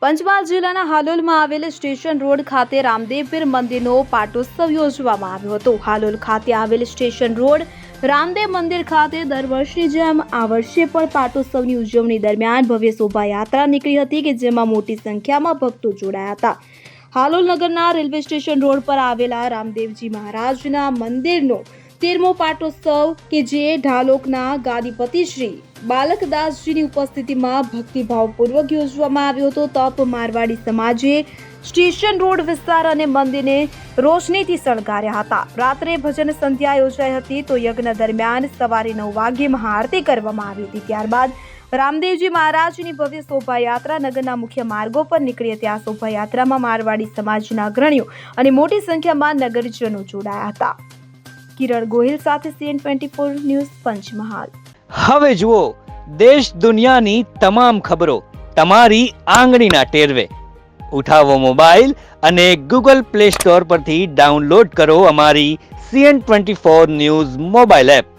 પંચમહાલ જિલ્લાના હાલોલમાં આવેલ station road ખાતે રામદેવ પીર મંદિરનો પાટોત્સવ યોજવામાં આવ્યો હતો। હાલોલ ખાતે આવેલ સ્ટેશન રોડ રામદેવ મંદિર ખાતે દર વર્ષની જેમ આ વર્ષે પણ પાટોત્સવની ઉજવણી દરમિયાન ભવ્ય શોભાયાત્રા નીકળી હતી કે જેમાં મોટી સંખ્યામાં ભક્તો જોડાયા હતા। હાલોલ નગરના રેલવે સ્ટેશન રોડ પર આવેલા રામદેવજી મહારાજના મંદિરનો 13મો પાટોત્સવ કે જે ઢાલોકના ગાદીપતિ શ્રી બાલકદાસજીની ઉપસ્થિતિમાં ભક્તિભાવપૂર્વક યોજવામાં આવ્યો હતો। તપ મારવાડી સમાજે સ્ટેશન રોડ વિસ્તાર અને મંદિરને રોશનીથી શણગાર્યા હતા। રાત્રે ભજન સંધ્યા યોજાઈ હતી તો યજ્ઞ દરમિયાન સવારે 9 વાગ્યે મહાઆરતી કરવામાં આવી હતી। ત્યારબાદ રામદેવજી મહારાજની ભવ્ય શોભાયાત્રા નગરના મુખ્ય માર્ગો પર નીકળી હતી। આ શોભાયાત્રામાં મારવાડી સમાજના અગ્રણીઓ અને મોટી સંખ્યામાં નગરજનો જોડાયા હતા। કિરણ ગોહિલ સાથે CN24 ન્યૂઝ પંચમહાલ। હવે જુઓ દેશ દુનિયાની તમામ ખબરો તમારી આંગળીના ટેરવે। ઉઠાવો મોબાઈલ અને Google Play Store પરથી ડાઉનલોડ કરો અમારી CN24 ન્યૂઝ મોબાઈલ એપ।